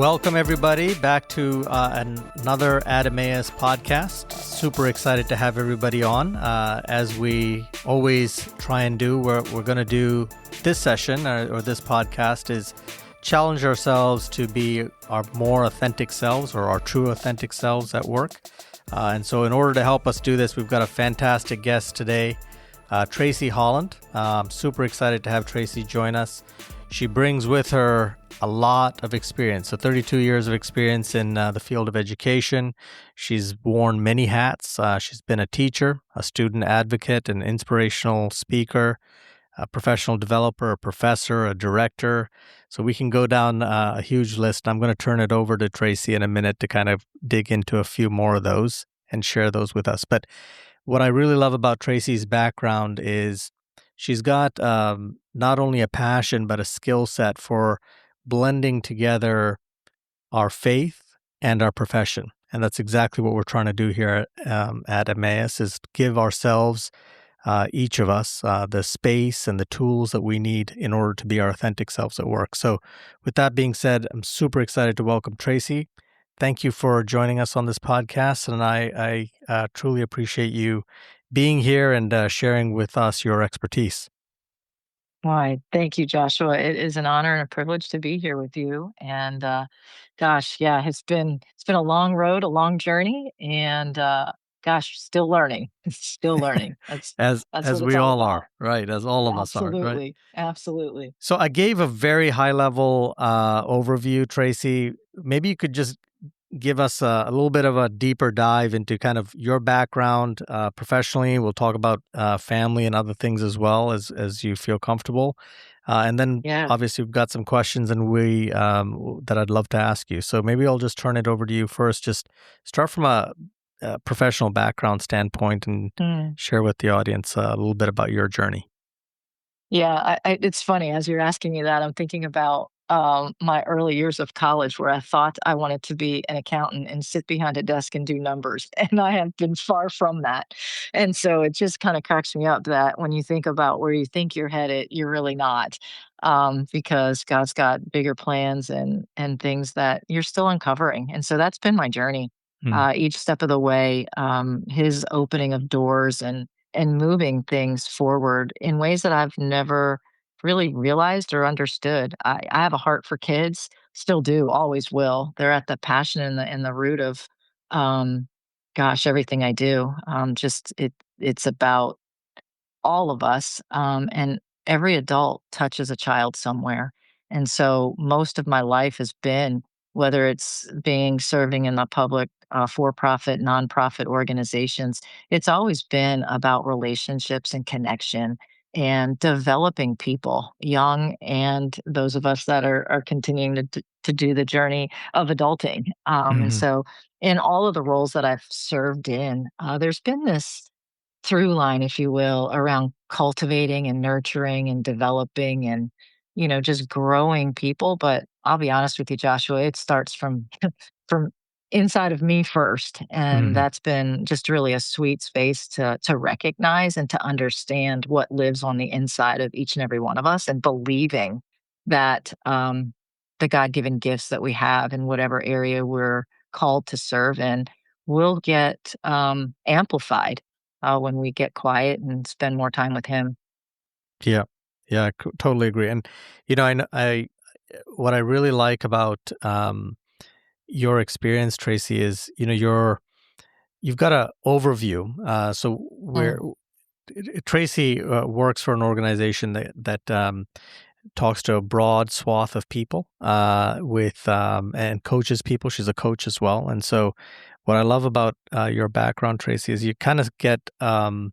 Welcome, everybody, back to another Adameus podcast. Super excited to have everybody on. As we always try and do, we're going to do this session or this podcast is challenge ourselves to be our more authentic selves or our true authentic selves at work. And so in order to help us do this, we've got a fantastic guest today, Tracey Holland. I'm super excited to have Tracey join us. She brings with her a lot of experience. So 32 years of experience in the field of education. She's worn many hats. She's been a teacher, a student advocate, an inspirational speaker, a professional developer, a professor, a director. So we can go down a huge list. I'm going to turn it over to Tracey in a minute to kind of dig into a few more of those and share those with us. But what I really love about Tracey's background is she's got not only a passion, but a skill set for blending together our faith and our profession. And that's exactly what we're trying to do here at Emmaus, is give ourselves, each of us, the space and the tools that we need in order to be our authentic selves at work. So with that being said, I'm super excited to welcome Tracey. Thank you for joining us on this podcast. And I truly appreciate you being here and sharing with us your expertise. Why, thank you, Joshua. It is an honor and a privilege to be here with you. And it's been a long road, a long journey, and still learning, still learning. That's As what we it's all all about. are, right? As all of us are, right? Absolutely, absolutely. So I gave a very high level overview, Tracey. Maybe you could just give us a little bit of a deeper dive into kind of your background professionally. We'll talk about family and other things as well as you feel comfortable. And then obviously we've got some questions that I'd love to ask you. So maybe I'll just turn it over to you first. Just start from a professional background standpoint and share with the audience a little bit about your journey. Yeah, it's funny, as you're asking me that, I'm thinking about my early years of college where I thought I wanted to be an accountant and sit behind a desk and do numbers. And I have been far from that. And so it just kind of cracks me up that when you think about where you think you're headed, you're really not. Because God's got bigger plans and things that you're still uncovering. And so that's been my journey. Each step of the way, his opening of doors and moving things forward in ways that I've never really realized or understood. I have a heart for kids, still do, always will. They're at the passion and the root of, um, everything I do. It's about all of us, and every adult touches a child somewhere. And so most of my life has been, whether it's serving in the public, for-profit, nonprofit organizations, it's always been about relationships and connection and developing people, young and those of us that are continuing to do the journey of adulting. And so in all of the roles that I've served in, there's been this through line, if you will, around cultivating and nurturing and developing and, just growing people. But I'll be honest with you, Joshua, it starts from from inside of me first. And that's been just really a sweet space to recognize and to understand what lives on the inside of each and every one of us and believing that the God-given gifts that we have in whatever area we're called to serve in will get amplified when we get quiet and spend more time with him. Yeah, I totally agree. And what I really like about your experience, Tracey, is you've got an overview. Tracey works for an organization that talks to a broad swath of people and coaches people. She's a coach as well, and so what I love about your background, Tracey, is you kind of get a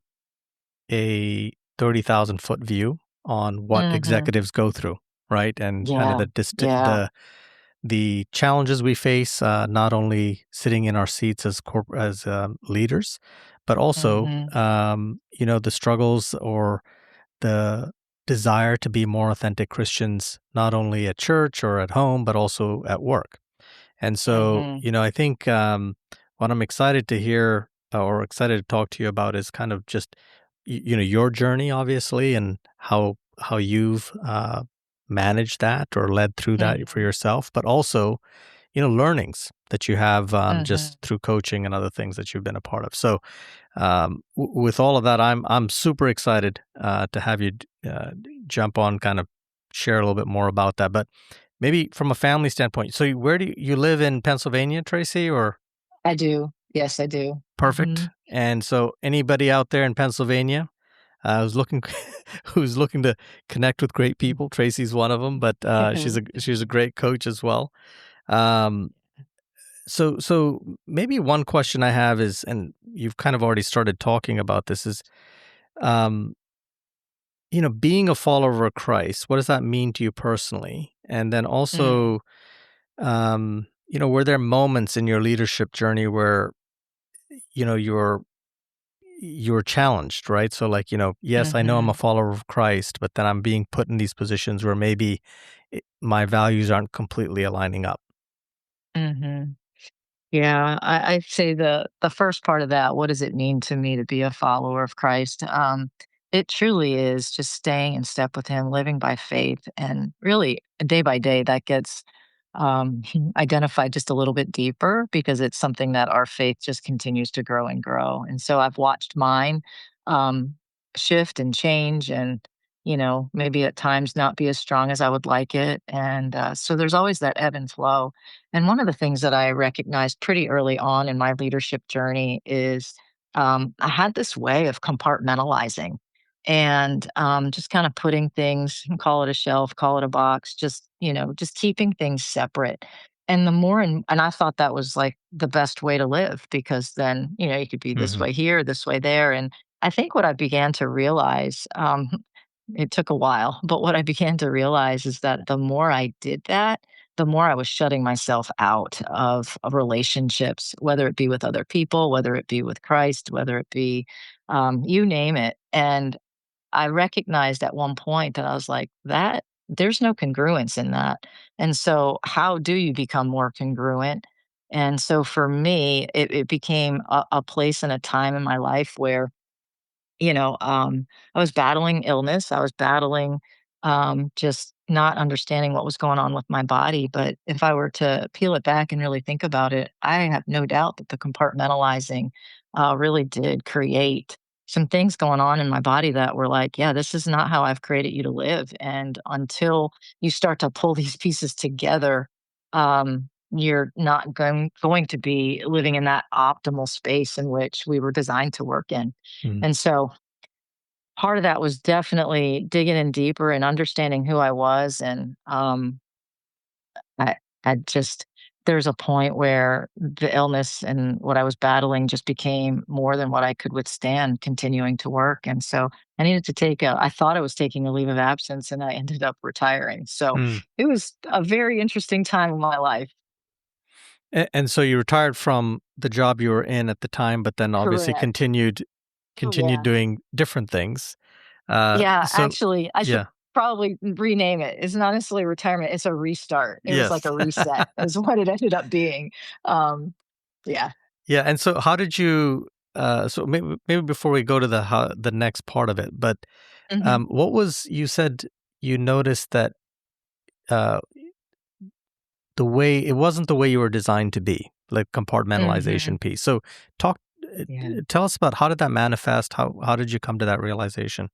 30,000-foot view on what executives go through, right? And kind of the challenges we face, not only sitting in our seats as leaders, but also the struggles or the desire to be more authentic Christians, not only at church or at home, but also at work. And so, I think what I'm excited to hear or excited to talk to you about is kind of just, your journey, obviously, and how you've managed that or led through that for yourself, but also, learnings that you have Mhm. just through coaching and other things that you've been a part of. So with all of that, I'm super excited to have you jump on, kind of share a little bit more about that. But maybe from a family standpoint, so where do you live in Pennsylvania, Tracy, or? I do. Yes, I do. Perfect. Mhm. And so anybody out there in Pennsylvania who's looking who's looking to connect with great people, Tracy's one of them, but she's a great coach as well. Um, so maybe one question I have is, and you've kind of already started talking about this, is um, being a follower of Christ. What does that mean to you personally? And then Mm, also, were there moments in your leadership journey where you know you're you're challenged, right? So like, yes, I know I'm a mhm, follower of Christ, but then I'm being put in these positions where maybe my values aren't completely aligning up. mhm. Yeah, I'd say the first part of that, what does it mean to me to be a follower of Christ? It truly is just staying in step with Him, living by faith, and really day by day that gets um, identified just a little bit deeper because it's something that our faith just continues to grow and grow. And so I've watched mine um, shift and change, and maybe at times not be as strong as I would like it. And so there's always that ebb and flow. And one of the things that I recognized pretty early on in my leadership journey is I had this way of compartmentalizing and just kind of putting things, call it a shelf, call it a box, just keeping things separate. And the more, and I thought that was like the best way to live because then, you could be this Hmm. way here, this way there. And I think what I began to realize, it took a while, but what I began to realize is that the more I did that, the more I was shutting myself out of relationships, whether it be with other people, whether it be with Christ, whether it be you name it. And I recognized at one point that I was like, that there's no congruence in that. And so, how do you become more congruent? And so, for me, it became a place and a time in my life where I was battling illness. I was battling just not understanding what was going on with my body. But if I were to peel it back and really think about it, I have no doubt that the compartmentalizing really did create some things going on in my body that were like, yeah, this is not how I've created you to live. And until you start to pull these pieces together, you're not going to be living in that optimal space in which we were designed to work in. Hmm. And so part of that was definitely digging in deeper and understanding who I was. And I, I just, there's a point where the illness and what I was battling just became more than what I could withstand continuing to work. And so I needed to I thought I was taking a leave of absence and I ended up retiring. So Hmm. it was a very interesting time in my life. And so you retired from the job you were in at the time, but then obviously Correct. Oh, continued yeah. doing different things. Yeah, So actually, I should yeah, probably rename it. It's not necessarily retirement, it's a restart. It was like yes. a reset is what it ended up being. Um, yeah. Yeah, and so how did you so maybe before we go to the next part of it, but Mhm, what was you said you noticed that uh the way it wasn't the way you were designed to be, like mhm, compartmentalization piece. So talk yeah. tell us about how did that manifest? How did you come to that realization?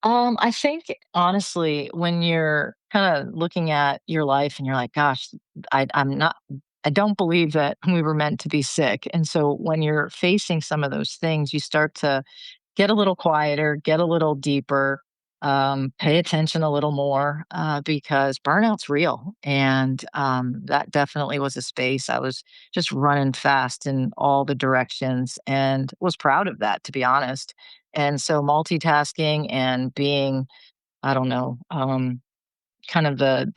I think honestly, when you're kinda looking at your life and you're like, "Gosh, I'm not I don't believe that we were meant to be sick." And so when you're facing some of those things, you start to get a little quieter, get a little deeper, pay attention a little more because burnout's real. And that definitely was a space I was just running fast in all the directions and was proud of that, to be honest. And so multitasking and being, I don't know, kind of the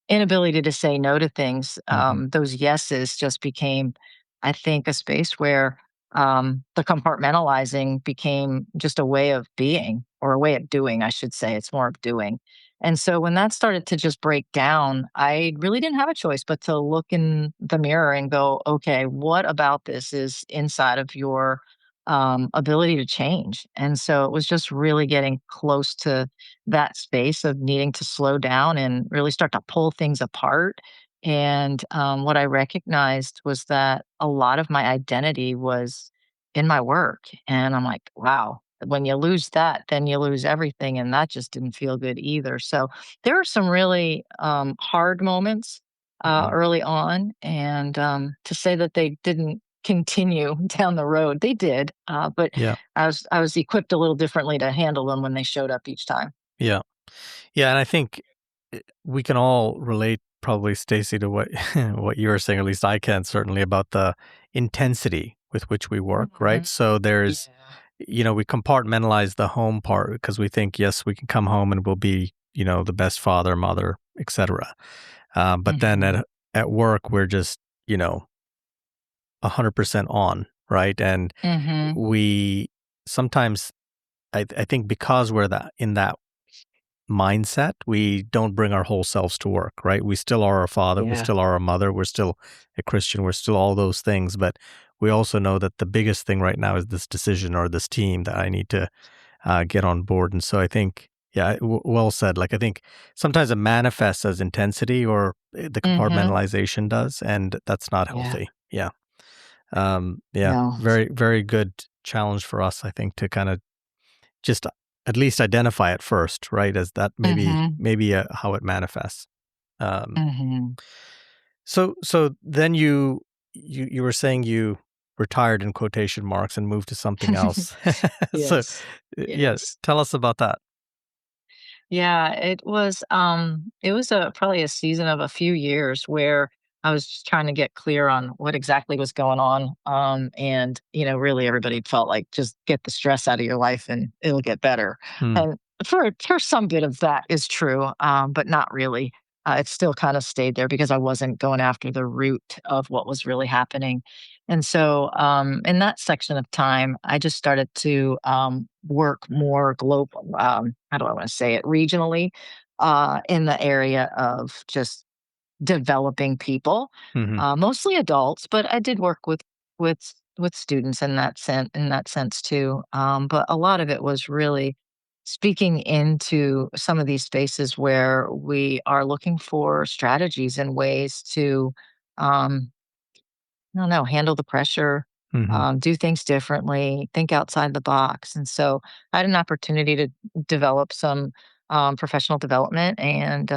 inability to say no to things, Mhm. those yeses just became, I think, a space where the compartmentalizing became just a way of being or a way of doing, I should say. It's more of doing. And so when that started to just break down, I really didn't have a choice but to look in the mirror and go, okay, what about this is inside of your ability to change. And so it was just really getting close to that space of needing to slow down and really start to pull things apart. And what I recognized was that a lot of my identity was in my work. And I'm like, wow, when you lose that, then you lose everything. And that just didn't feel good either. So there were some really hard moments Mhm. early on. And to say that they didn't continue down the road, they did. But Yeah. I was equipped a little differently to handle them when they showed up each time. Yeah. Yeah, and I think we can all relate, probably, Stacy, to what what you were saying. At least I can, certainly, about the intensity with which we work. Right. Mhm. So there's, Yeah. we compartmentalize the home part because we think, yes, we can come home and we'll be, the best father, mother, etc. But then Mhm. at work, we're just, 100% on, right? And Mhm. we sometimes, I think, because we're that in that mindset, we don't bring our whole selves to work, right? We still are a father, we Yeah. still are a mother, we're still a Christian, we're still all those things. But we also know that the biggest thing right now is this decision or this team that I need to get on board. And so I think, yeah, well said. Like, I think sometimes it manifests as intensity, or the Mhm. compartmentalization does, and that's not Yeah. healthy. Yeah. Yeah. No. Very, very good challenge for us, I think, to kind of just at least identify it first, right? As that Mhm. maybe how it manifests. Um, Mhm. so then you were saying you retired, in quotation marks, and moved to something else. So Yes. yeah, Yes. tell us about that. Yeah, it was a probably a season of a few years where I was just trying to get clear on what exactly was going on. And really everybody felt like just get the stress out of your life and it'll get better. Hmm. And for some bit of that is true, but not really. It still kind of stayed there because I wasn't going after the root of what was really happening. And so, in that section of time, I just started to work more global. How do I want to say it? Regionally, in the area of just developing people, Hmm. mostly adults, but I did work with students in that sense too. But a lot of it was really speaking into some of these spaces where we are looking for strategies and ways to um, I don't know, handle the pressure, Hmm. do things differently, think outside the box. And so I had an opportunity to develop some professional development and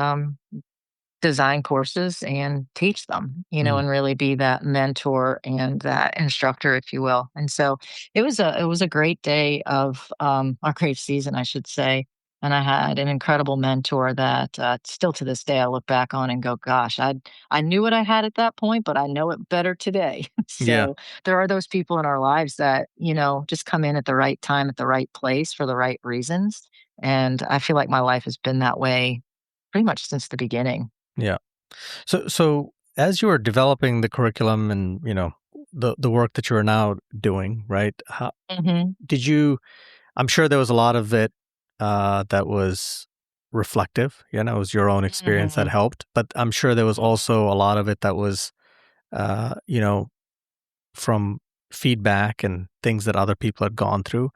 design courses and teach them, Hmm. and really be that mentor and that instructor, if you will. And so it was a great day of a great season, I should say. And I had an incredible mentor that still to this day I look back on and go, "Gosh, I knew what I had at that point, but I know it better today." Yeah. So there are those people in our lives that just come in at the right time, at the right place for the right reasons. And I feel like my life has been that way pretty much since the beginning. Yeah. So as you were developing the curriculum and the work that you are now doing, right? How Mhm. did you? I'm sure there was a lot of it that was reflective. It was your own experience that Mhm. helped, but I'm sure there was Mhm. also a lot of it that was, uh, you know, from feedback and things that other people had gone through.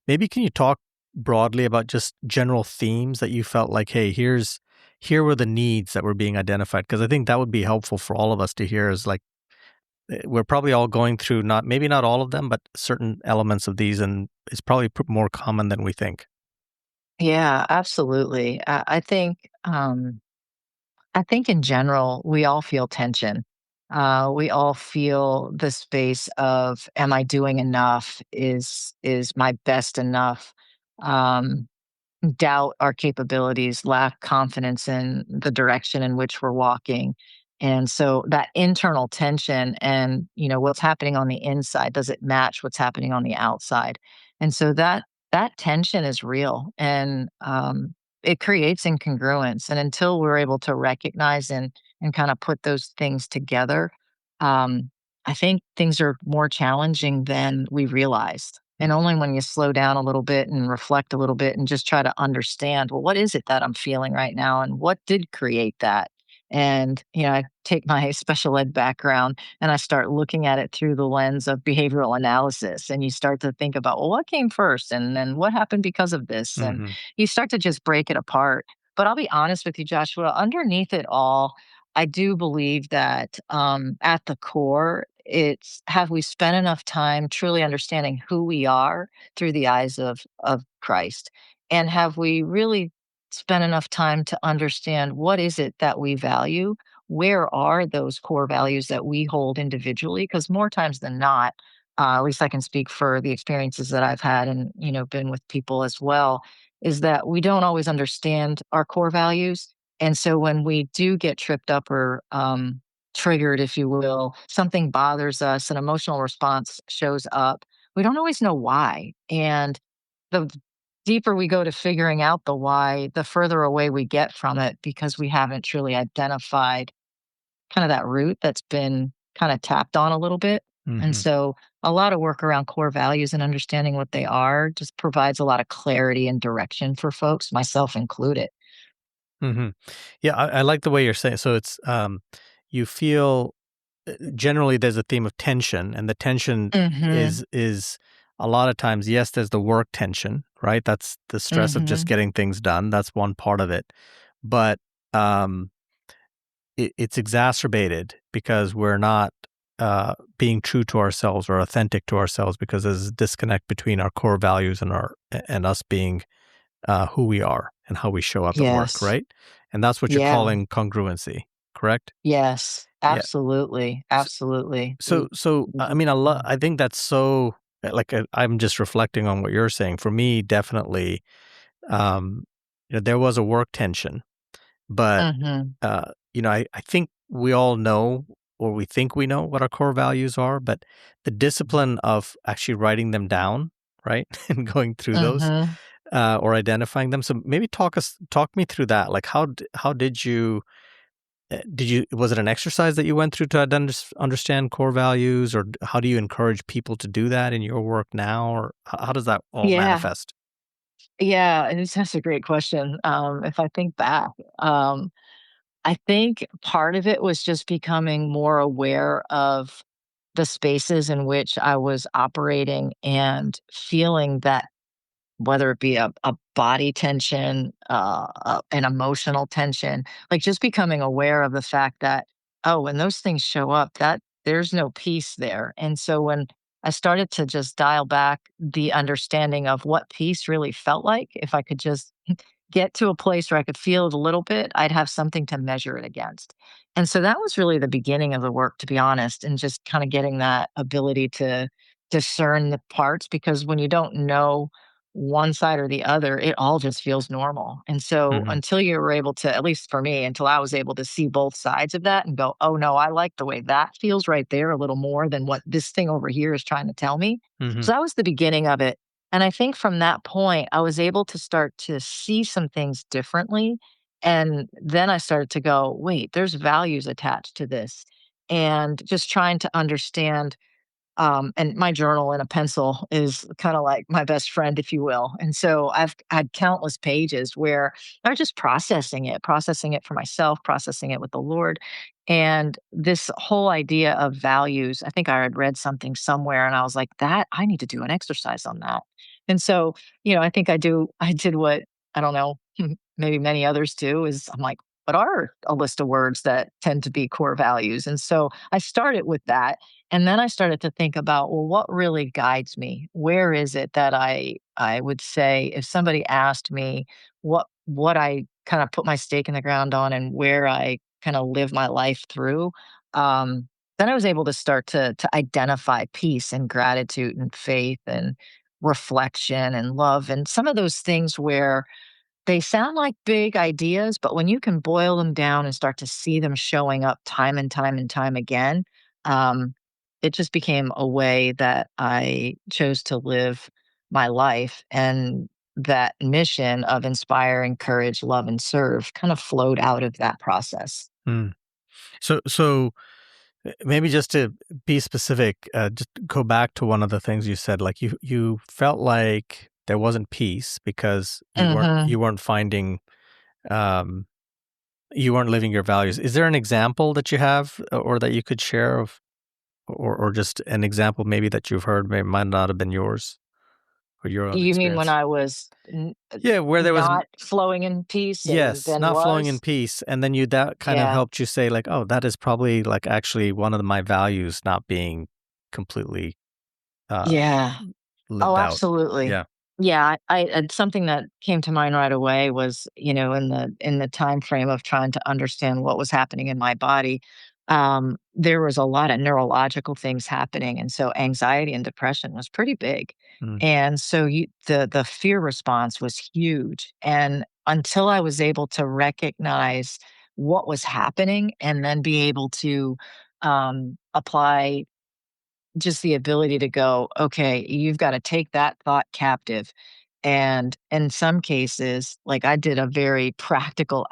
Maybe can you talk broadly about just general themes that you felt like, hey, here were the needs that were being identified? Because I think that would be helpful for all of us to hear. Is like, we're probably all going through, not maybe not all of them, but certain elements of these, and it's probably more common than we think. Yeah, absolutely. I think in general, we all feel tension. We all feel the space of, am I doing enough? Is my best enough? Um, doubt our capabilities, lack confidence in the direction in which we're walking. And so that internal tension and, what's happening on the inside, does it match what's happening on the outside? And so that tension is real and it creates incongruence. And until we're able to recognize and kind of put those things together, um, I think things are more challenging than we realized. And only when you slow down a little bit and reflect a little bit and just try to understand, well, what is it that I'm feeling right now? And what did create that? And, I take my special ed background and I start looking at it through the lens of behavioral analysis. And you start to think about, well, what came first? And then what happened because of this? And Hmm. you start to just break it apart. But I'll be honest with you, Joshua, underneath it all, I do believe that at the core, it's have we spent enough time truly understanding who we are through the eyes of Christ? And have we really spent enough time to understand what is it that we value? Where are those core values that we hold individually? Because more times than not, at least I can speak for the experiences that I've had and, been with people as well, is that we don't always understand our core values. And so when we do get tripped up or triggered, if you will, something bothers us, an emotional response shows up, we don't always know why. And the deeper we go to figuring out the why, the further away we get from it because we haven't truly identified kind of that root that's been kind of tapped on a little bit. And Hmm. so a lot of work around core values and understanding what they are just provides a lot of clarity and direction for folks, myself included. Hmm. Yeah, I like the way you're saying. So it's you feel generally there's a theme of tension, and the tension Mhm. is a lot of times, yes, there's the work tension, right? That's the stress of just Mhm. getting things done. That's one part of it, but um, it's exacerbated because we're not being true to ourselves or authentic to ourselves because there's a disconnect between our core values and our and us being who we are and how we show up at work, Yes. right? And that's what you're Yeah. calling congruency, correct? Yes. Yeah. Absolutely. S- Absolutely. So I mean, I think that's so. Like I'm just reflecting on what you're saying. For me, definitely, um, there was a work tension, but Mhm. I think we all know, or we think we know, what our core values are, but the discipline of actually writing them down, right, and going through those, Mhm. or identifying them. So maybe talk me through that. Like how did you was it an exercise that you went through to understand core values, or how do you encourage people to do that in your work now, or how does that all Yeah. manifest? Yeah, and that's a great question. If I think back, I think part of it was just becoming more aware of the spaces in which I was operating and feeling that whether it be a body tension, an emotional tension, like just becoming aware of the fact that, oh, when those things show up, that there's no peace there. And so when I started to just dial back the understanding of what peace really felt like, if I could just get to a place where I could feel it a little bit, I'd have something to measure it against. And so that was really the beginning of the work, to be honest, and just kind of getting that ability to discern the parts because when you don't know one side or the other, it all just feels normal. And so Hmm. until you were able to, at least for me, until I was able to see both sides of that and go, oh no, I like the way that feels right there a little more than what this thing over here is trying to tell me. Hmm. So that was the beginning of it. And I think from that point, I was able to start to see some things differently. And then I started to go, wait, there's values attached to this. And just trying to understand and my journal and a pencil is kind of like my best friend, if you will. And so I've had countless pages where I'm just processing it for myself, processing it with the Lord. And this whole idea of values, I think I had read something somewhere and I was like, that I need to do an exercise on that. And so, I think I did what I don't know, maybe many others do is I'm like, what are a list of words that tend to be core values? And so I started with that and then I started to think about, well, what really guides me? Where is it that I would say if somebody asked me what I kind of put my stake in the ground on and where I kind of live my life through, um, then I was able to start to identify peace and gratitude and faith and reflection and love and some of those things where they sound like big ideas, but when you can boil them down and start to see them showing up time and time and time again, um, it just became a way that I chose to live my life. And that mission of inspire, encourage, love, and serve kind of flowed out of that process. Mm. So maybe just to be specific, just go back to one of the things you said. Like you felt like there wasn't peace because Hmm. you weren't finding. Um, you weren't living your values. Is there an example that you have or that you could share of, or just an example maybe that you've heard, maybe might not have been yours or your own You mean when experience? I was Yeah, where there was, not flowing in peace and yes, then not flowing in was? peace. And then that kind of Yeah. helped you say like, oh, that is probably like actually one of my values not being completely uh, Yeah. Oh, lived out. absolutely. Yeah. Yeah, something that came to mind right away was, in the time frame of trying to understand what was happening in my body, there was a lot of neurological things happening, and so anxiety and depression was pretty big. Mm, And so the fear response was huge. And until I was able to recognize what was happening and then be able to apply just the ability to go, okay, you've got to take that thought captive. And in some cases, like I did a very practical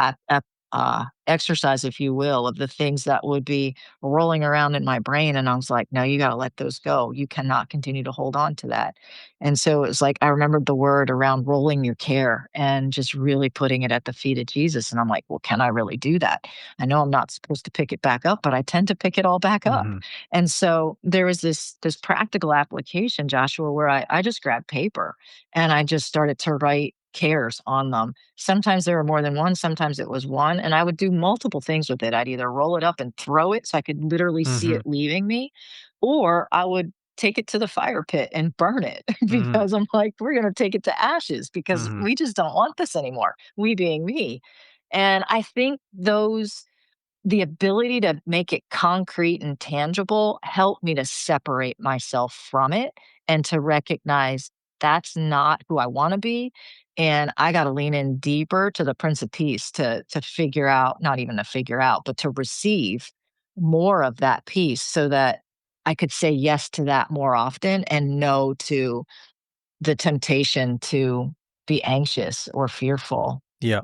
exercise, if you will, of the things that would be rolling around in my brain. And I was like, no, you got to let those go. You cannot continue to hold on to that. And so it was like, I remembered the word around rolling your care and just really putting it at the feet of Jesus. And I'm like, well, can I really do that? I know I'm not supposed to pick it back up, but I tend to pick it all back up. hmm And so there was this practical application, Joshua, where I just grabbed paper and I just started to write cares on them. Sometimes there were more than one, sometimes it was one, and I would do multiple things with it. I'd either roll it up and throw it so I could literally see hmm it leaving me, or I would take it to the fire pit and burn it hmm because I'm like, we're going to take it to ashes because hmm we just don't want this anymore, we being me. And I think the ability to make it concrete and tangible helped me to separate myself from it and to recognize that's not who I want to be. And I got to lean in deeper to the Prince of Peace to figure out, not even to figure out, but to receive more of that peace so that I could say yes to that more often and no to the temptation to be anxious or fearful. Yeah.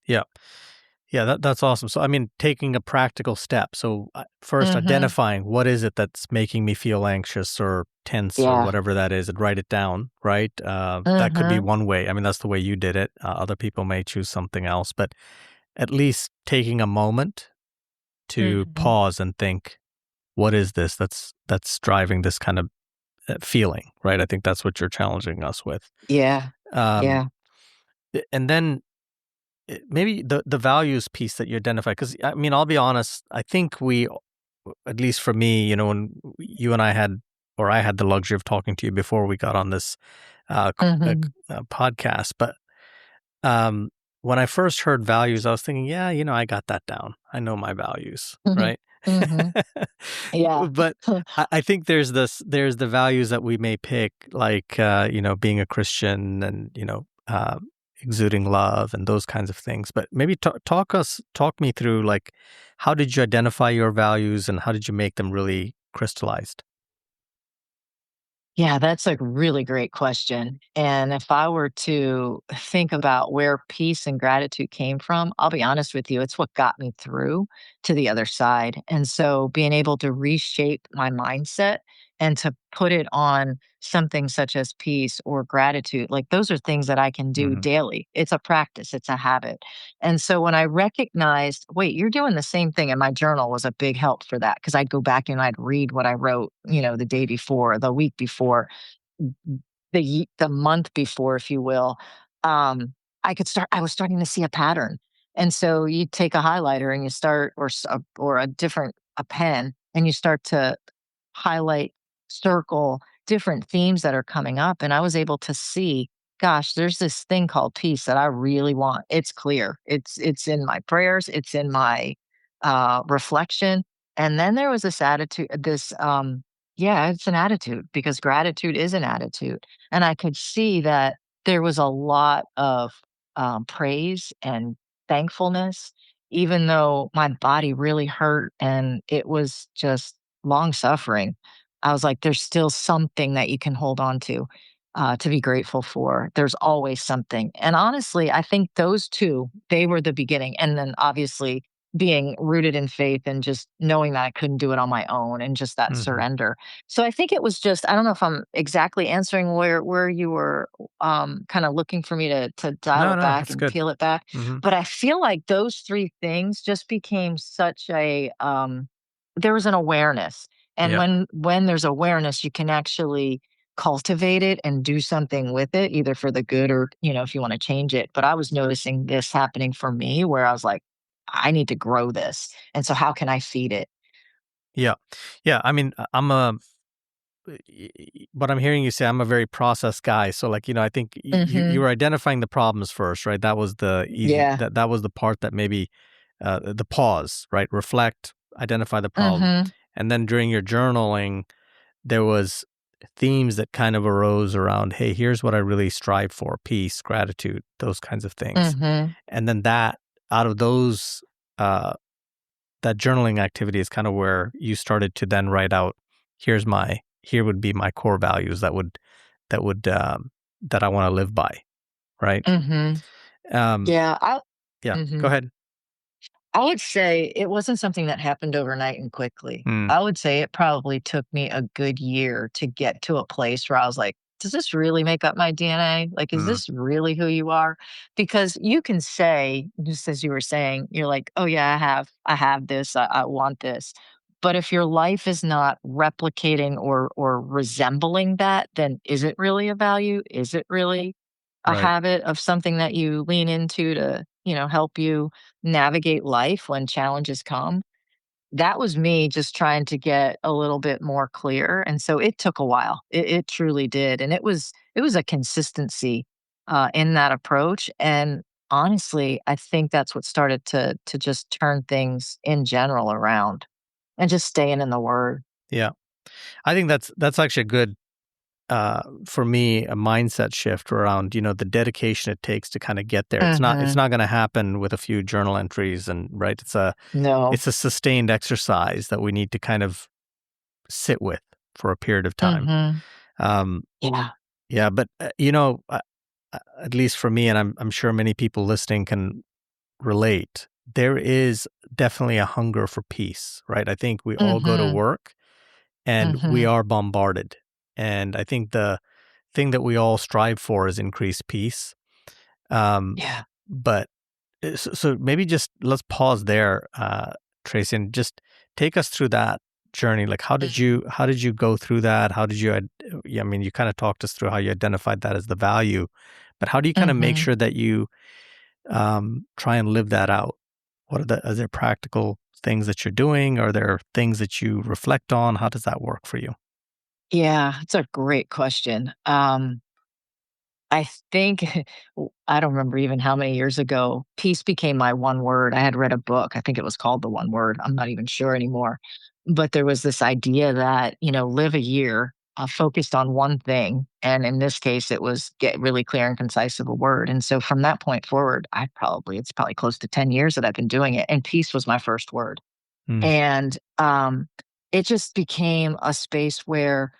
Yeah. Yeah, that's awesome. So, I mean, taking a practical step. So, first Mhm. identifying what is it that's making me feel anxious or tense or Yeah. whatever that is, and write it down, right? That could be Mhm. one way. I mean, that's the way you did it. Other people may choose something else, but at least taking a moment to Mhm. pause and think, what is this that's driving this kind of feeling, right? I think that's what you're challenging us with. Yeah. Um, Yeah. and then maybe the values piece that you identify, because I mean, I'll be honest, I think at least for me, when you and I had, or I had the luxury of talking to you before we got on this Mhm. podcast, but um, when I first heard values, I was thinking, yeah, I got that down. I know my values, Mhm. right? Mhm. Yeah. But I think there's the values that we may pick, like being a Christian and exuding love and those kinds of things. But maybe talk me through, like, how did you identify your values and how did you make them really crystallized? Yeah, that's a really great question. And if I were to think about where peace and gratitude came from, I'll be honest with you, it's what got me through to the other side. And so being able to reshape my mindset and to put it on something such as peace or gratitude, like those are things that I can do hmm daily. It's a practice, it's a habit. And so when I recognized, wait, you're doing the same thing, and my journal was a big help for that because I'd go back and I'd read what I wrote, the day before, the week before, the month before, if you will. Um, I was starting to see a pattern. And so you take a highlighter and you start, or a different a pen, and you start to highlight, circle different themes that are coming up. And I was able to see, gosh, there's this thing called peace that I really want. It's clear. It's in my prayers. It's in my reflection. And then there was this attitude, yeah, it's an attitude because gratitude is an attitude. And I could see that there was a lot of praise and thankfulness, even though my body really hurt and it was just long suffering. I was like, there's still something that you can hold on to be grateful for. There's always something. And honestly, I think those two, they were the beginning. And then obviously being rooted in faith and just knowing that I couldn't do it on my own and just that Hmm. surrender. So I think it was just, I don't know if I'm exactly answering where you were kind of looking for me to dial No, it no, back that's and good. peel it back. Hmm. But I feel like those three things just became such a there was an awareness. And Yeah. when there's awareness, you can actually cultivate it and do something with it, either for the good or, if you want to change it. But I was noticing this happening for me where I was like, I need to grow this. And so how can I feed it? Yeah. Yeah. I mean, what I'm hearing you say, I'm a very process guy. So like, I think you Mhm. were identifying the problems first, right? That was the easy, Yeah. that was the part that maybe, the pause, right? Reflect, identify the problem. Mhm. And then during your journaling, there was themes that kind of arose around, hey, here's what I really strive for: peace, gratitude, those kinds of things. Mhm. And then out of those, uh, that journaling activity is kind of where you started to then write out, here would be my core values that would, that I want to live by. Right. Mhm. Um, Yeah, yeah. Go mhm. ahead. I would say it wasn't something that happened overnight and quickly. Mm, I would say it probably took me a good year to get to a place where I was like, does this really make up my DNA? Like, is mm, this really who you are? Because you can say, just as you were saying, you're like, oh yeah, I have this, I want this. But if your life is not replicating or resembling that, then is it really a value? Is it really a right. habit of something that you lean into to, help you navigate life when challenges come? That was me just trying to get a little bit more clear. And so it took a while. It truly did. And it was a consistency in that approach. And honestly, I think that's what started to just turn things in general around and just staying in the word. Yeah. I think that's actually a good, for me, a mindset shift around, the dedication it takes to kind of get there. It's Hmm. not going to happen with a few journal entries, and right. No. It's a sustained exercise that we need to kind of sit with for a period of time. Hmm. Um, Yeah. yeah, but at least for me, and I'm sure many people listening can relate. There is definitely a hunger for peace, right? I think we all go to Hmm. work and we Hmm. are bombarded, and I think the thing that we all strive for is increased peace. Um, Yeah. but so maybe just let's pause there, Tracy, and just take us through that journey. Like, how did you go through that? How did you? Yeah, I mean, you kind of talked us through how you identified that as the value, but how do you kind of make Hmm. sure that you, try and live that out? Are there practical things that you're doing? Are there things that you reflect on? How does that work for you? Yeah, it's a great question. I think I don't remember even how many years ago, peace became my one word. I had read a book. I think it was called The One Word. I'm not even sure anymore. But there was this idea that, live a year focused on one thing. And in this case, it was get really clear and concise of a word. And so from that point forward, it's probably close to 10 years that I've been doing it. And peace was my first word. Mm, And it just became a space where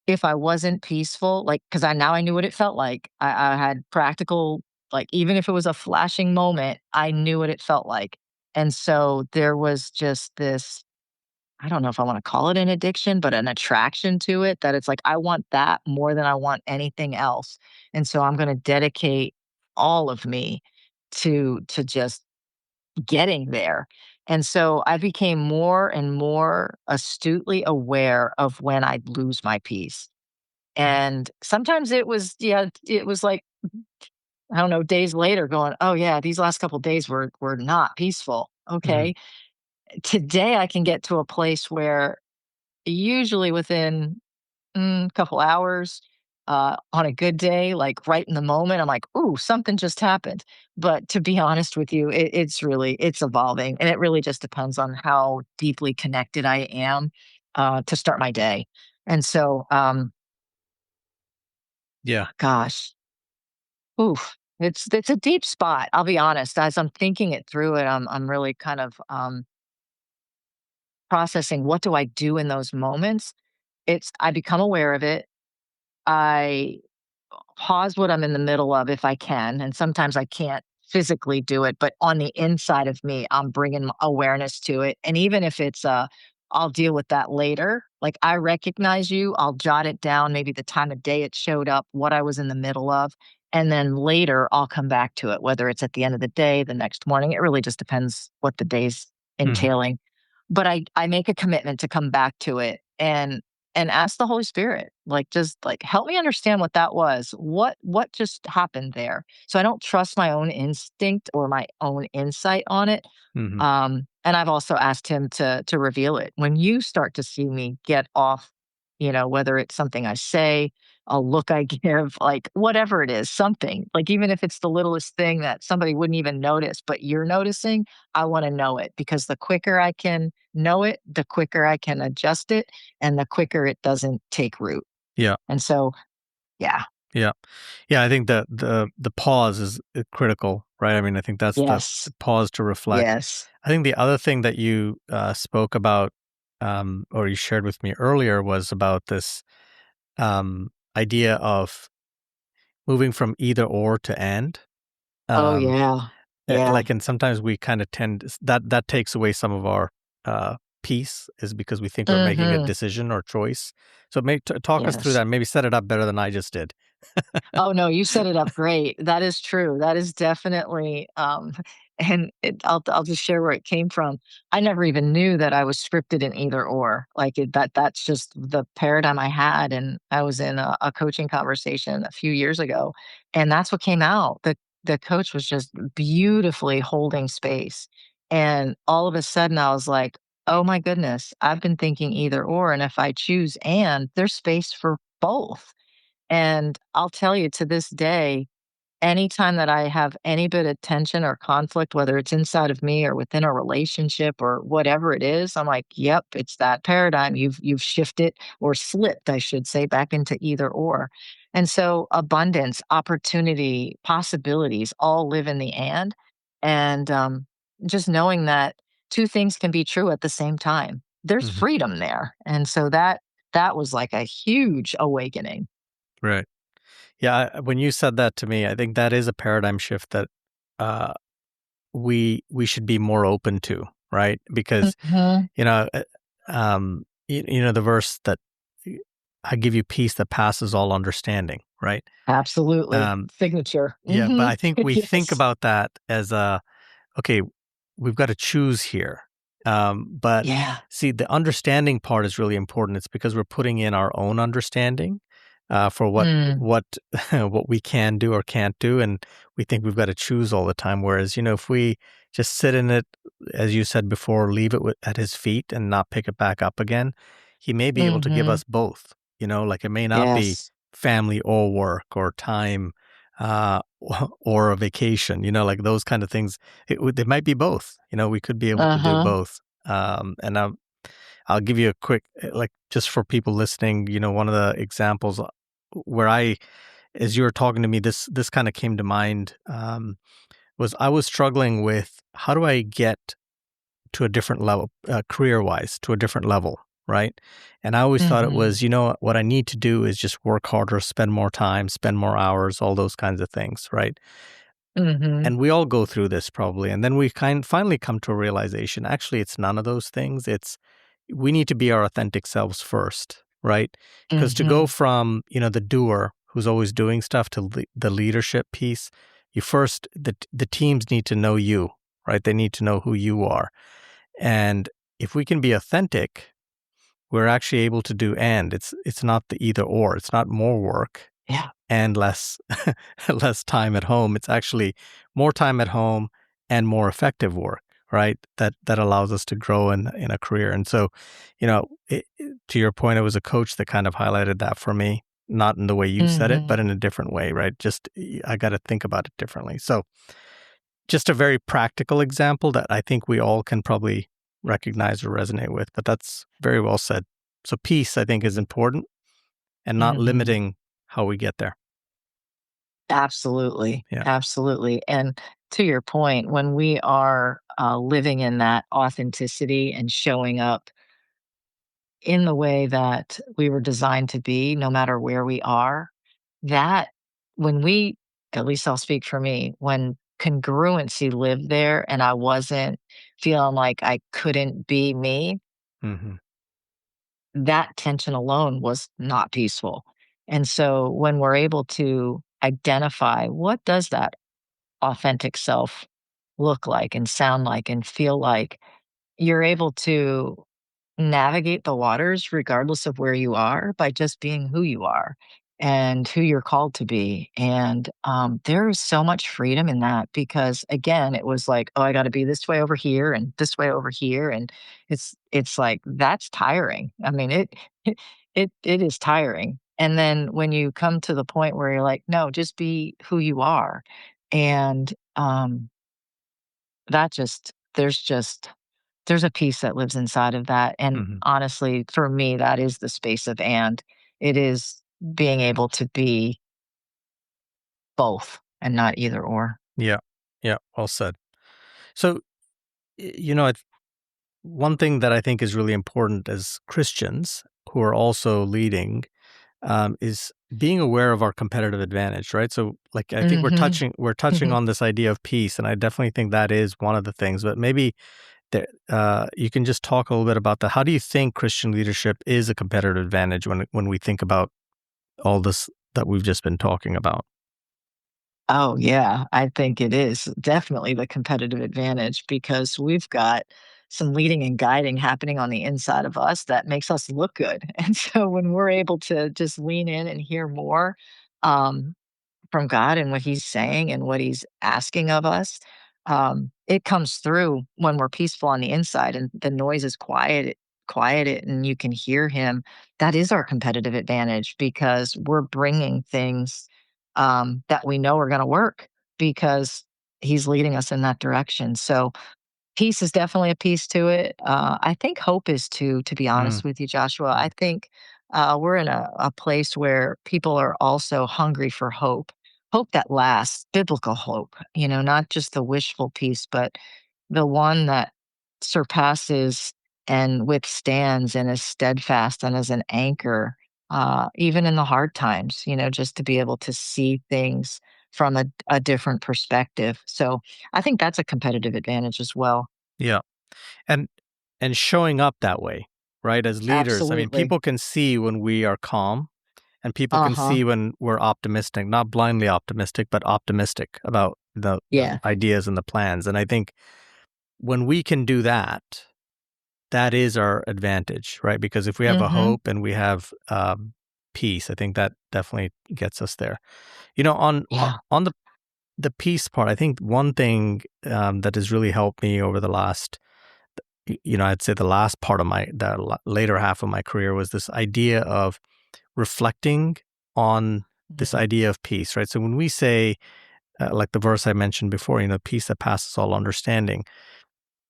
if I wasn't peaceful, like, because I knew what it felt like. I had practical, like, even if it was a flashing moment, I knew what it felt like. And so there was just this, I don't know if I wanna call it an addiction, but an attraction to it that it's like, I want that more than I want anything else. And so I'm gonna dedicate all of me to just getting there. And so I became more and more astutely aware of when I'd lose my peace. And sometimes it was, yeah, it was like, I don't know, days later going, "Oh, yeah, these last couple days were not peaceful." mm, Okay. Today, I can get to a place where usually within, a couple hours, on a good day, like, right in the moment, I'm like, "Ooh, something just happened." But to be honest with you, it's evolving, and it really just depends on how deeply connected I am, to start my day. And so, yeah. gosh. Oof. It's a deep spot, I'll be honest. As I'm thinking it through it, I'm really kind of, processing what do I do in those moments? I become aware of it. I pause what I'm in the middle of if I can, and sometimes I can't physically do it, but on the inside of me, I'm bringing awareness to it. And even if it's I'll deal with that later. Like I recognize you, I'll jot it down, maybe the time of day it showed up, what I was in the middle of. And then later I'll come back to it, whether it's at the end of the day, the next morning. It really just depends what the day's Hmm. entailing. But I make a commitment to come back to it and ask the Holy Spirit, like, just like help me understand what that was. What just happened there? So I don't trust my own instinct or my own insight on it. Hmm. And I've also asked him to reveal it. When you start to see me get off, whether it's something I say, a look I give, like whatever it is, something, like even if it's the littlest thing that somebody wouldn't even notice, but you're noticing, I want to know it because the quicker I can know it, the quicker I can adjust it and the quicker it doesn't take root. Yeah. And so, yeah. Yeah. Yeah. I think the pause is critical, right? I mean, I think that's the Yes. pause to reflect. Yes. I think the other thing that you spoke about, or you shared with me earlier, was about this idea of moving from either or to and. Oh, Um, yeah. Yeah. like, and sometimes we kind of that takes away some of our peace, is because we think we're making a Hmm. decision or choice. So, talk us through Yes. that. Maybe set it up better than I just did. Oh, no, you set it up great. That is true. That is definitely, and I'll just share where it came from. I never even knew that I was scripted in either or. Like that's just the paradigm I had. And I was in a coaching conversation a few years ago, and that's what came out. The coach was just beautifully holding space, and all of a sudden I was like, oh my goodness, I've been thinking either or, and if I choose and, there's space for both. And I'll tell you to this day, anytime that I have any bit of tension or conflict, whether it's inside of me or within a relationship or whatever it is, I'm like, yep, it's that paradigm. You've shifted or slipped, I should say, back into either or. And so abundance, opportunity, possibilities all live in the and just knowing that two things can be true at the same time. There's Hmm. freedom there. And so that was like a huge awakening. Right. Yeah. When you said that to me, I think that is a paradigm shift that uh, we should be more open to, right? Because Mhm. you know, you know the verse that I give you peace that passes all understanding, right? Absolutely. Um, Signature. yeah, but I Mhm. think we think Yes. about that as a okay, we've got to choose here. But Yeah. see, the understanding part is really important. It's because we're putting in our own understanding for Mm. what what we can do or can't do, and we think we've got to choose all the time. Whereas, if we just sit in it, as you said before, leave it at His feet and not pick it back up again, He may be able to give Mhm. us both. Like it may not be Yes. family or work or time or a vacation, like those kind of things. It might be both. We could be able to do Uh-huh. both. And I'll give you a quick, like, just for people listening. One of the examples where as you were talking to me, this kind of came to mind. Was I was struggling with how do I get to a different level, career wise, to a different level, right? And I always thought it Mhm. was, what I need to do is just work harder, spend more time, spend more hours, all those kinds of things, right? Mhm. And we all go through this probably. And then we finally come to a realization, actually, it's none of those things. We need to be our authentic selves first, right? Because to go Mhm. from, the doer who's always doing stuff to the leadership piece, the teams need to know you, right? They need to know who you are. And if we can be authentic, we're actually able to do it's not the either or. It's not more work Yeah. and less less time at home. It's actually more time at home and more effective work, right? That allows us to grow in a career. And so, to your point, it was a coach that kind of highlighted that for me, not in the way you said it, but Mhm. in a different way, right? Just I got to think about it differently. So, just a very practical example that I think we all can probably recognize or resonate with, but that's very well said. So peace, I think, is important and not Mhm. limiting how we get there. Absolutely. Yeah. Absolutely. And to your point, when we are living in that authenticity and showing up in the way that we were designed to be, no matter where we are, that when we, at least I'll speak for me, when congruency lived there and I wasn't feeling like I couldn't be me, Hmm. that tension alone was not peaceful. And so when we're able to identify what does that authentic self look like and sound like and feel like, you're able to navigate the waters regardless of where you are by just being who you are and who you're called to be. And there is so much freedom in that because again, it was like, oh, I got to be this way over here and this way over here, and it's like that's tiring. I mean, it is tiring. And then when you come to the point where you're like, no, just be who you are, and that just there's a peace that lives inside of that, and Hmm. honestly, for me, that is the space of and. It is being able to be both and not either or. Yeah. Yeah. Well said. So, you know, one thing that I think is really important as Christians who are also leading is being aware of our competitive advantage, right? So, like, I think Mhm. we're touching on this idea of peace, and I definitely think that is one of the things. But maybe you can just talk a little bit about that. How do you think Christian leadership is a competitive advantage when we think about all this that we've just been talking about? Oh, yeah, I think it is definitely the competitive advantage because we've got some leading and guiding happening on the inside of us that makes us look good, and so when we're able to just lean in and hear more, um, from God and what he's saying and what he's asking of us, it comes through when we're peaceful on the inside and the noise is quieted and you can hear him. That is our competitive advantage because we're bringing things that we know are going to work because he's leading us in that direction. So peace is definitely a piece to it. I think hope is too, to be Mm, honest with you, Joshua. mm, I think we're in a place where people are also hungry for hope, hope that lasts, biblical hope, not just the wishful peace, but the one that surpasses and withstands and is steadfast and is an anchor, even in the hard times, just to be able to see things from a different perspective. So I think that's a competitive advantage as well. yeah, and showing up that way, right? As leaders, I mean, Absolutely. people can see when we are calm, and people can Uh-huh. see when we're optimistic, not blindly optimistic, but optimistic about the Yeah. ideas and the plans. And I think when we can do that, that is our advantage, right? Because if we have a Mhm. hope and we have peace, I think that definitely gets us there. You know, Yeah. on the peace part, I think one thing that has really helped me over the last, I'd say the last part of later half of my career was this idea of reflecting on this Mhm. idea of peace, right? So when we say, like the verse I mentioned before, peace that passes all understanding,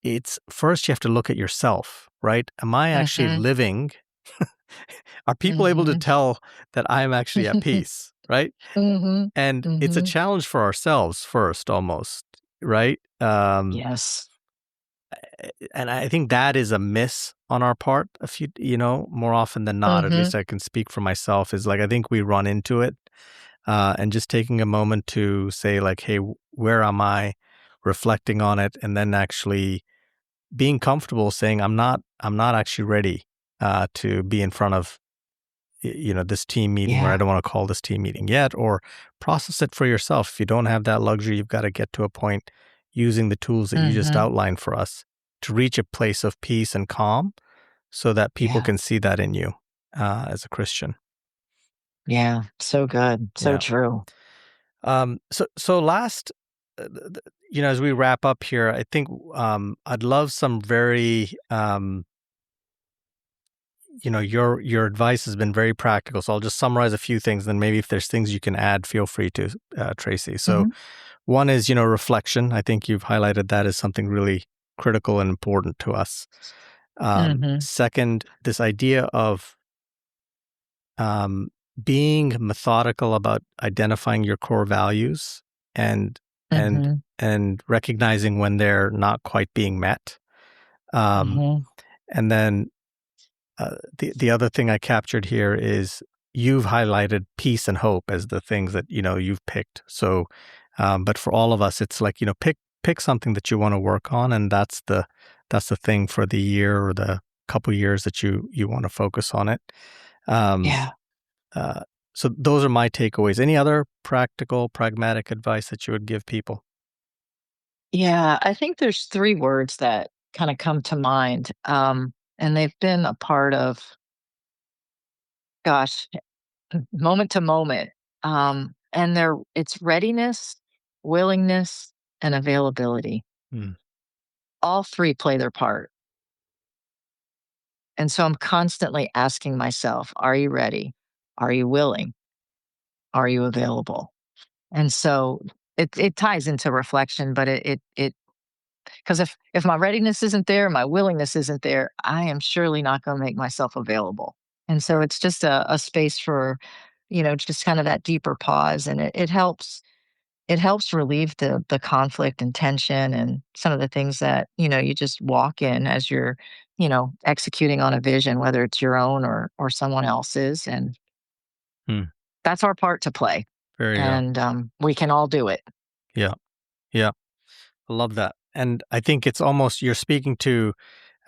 it's first you have to look at yourself, right? Am I actually Mhm. living? Are people able to Mhm. tell that I'm actually at peace, right? Mhm. And it's a Mhm. challenge for ourselves first, almost, right? Yes. And I think that is a miss on our part. A few, more often than not, at least Mhm. I can speak for myself. Is like I think we run into it, and just taking a moment to say, like, "Hey, where am I?" Reflecting on it, and then actually being comfortable saying, I'm not actually ready to be in front of this team meeting, or I Yeah. don't want to call this team meeting yet, or process it for yourself. If you don't have that luxury, you've got to get to a point using the tools that you just Mhm. outlined for us to reach a place of peace and calm so that people Yeah. can see that in you as a Christian. Yeah. So good. So Yeah. true. So last, as we wrap up here, I think I'd love some very your advice has been very practical. So I'll just summarize a few things, then maybe if there's things you can add, feel free to, Tracy. So Mhm. one is, reflection. I think you've highlighted that as something really critical and important to us. Mhm. Second, this idea of um, being methodical about identifying your core values and and Mhm. and recognizing when they're not quite being met. Um, Mhm. and then the other thing I captured here is you've highlighted peace and hope as the things that you've picked. So But for all of us, it's like, pick something that you want to work on, and that's the thing for the year or the couple years that you want to focus on it. Yeah. So those are my takeaways. Any other practical, pragmatic advice that you would give people? Yeah, I think there's 3 words that kinda come to mind, and they've been a part of, gosh, moment to moment, and it's readiness, willingness, and availability. Mm, All 3 play their part, and so I'm constantly asking myself, "Are you ready? Are you willing? Are you available?" And so it ties into reflection, but it 'cause if my readiness isn't there, my willingness isn't there, I am surely not gonna make myself available. And so it's just a space for, just kind of that deeper pause, and it helps relieve the conflict and tension and some of the things that, you just walk in as you're, executing on a vision, whether it's your own or someone else's, and mm, that's our part to play, very, and, we can all do it. yeah, yeah. I love that. And I think it's almost, you're speaking to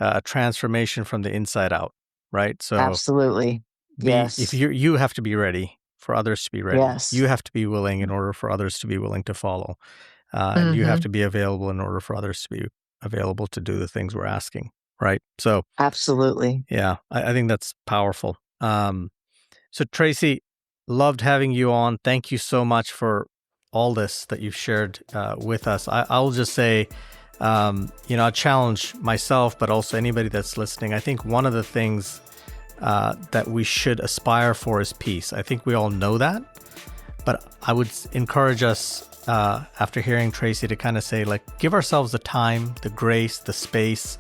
a transformation from the inside out, right? So Absolutely. if Yes. you have to be ready for others to be ready. You Yes. have to be willing in order for others to be willing to follow. And you have Mhm. to be available in order for others to be available to do the things we're asking, right? So Absolutely. yeah, I think that's powerful. So Tracey, loved having you on. Thank you so much for all this that you've shared with us. I'll just say, I challenge myself, but also anybody that's listening. I think one of the things that we should aspire for is peace. I think we all know that, but I would encourage us after hearing Tracey to kind of say, like, give ourselves the time, the grace, the space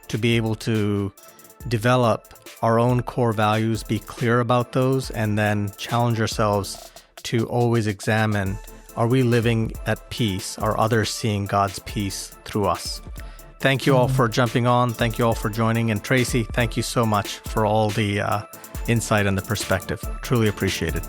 to be able to develop our own core values, be clear about those, and then challenge ourselves to always examine, are we living at peace? Are others seeing God's peace through us? Thank you all for jumping on. Thank you all for joining. And Tracey, thank you so much for all the insight and the perspective. Truly appreciated.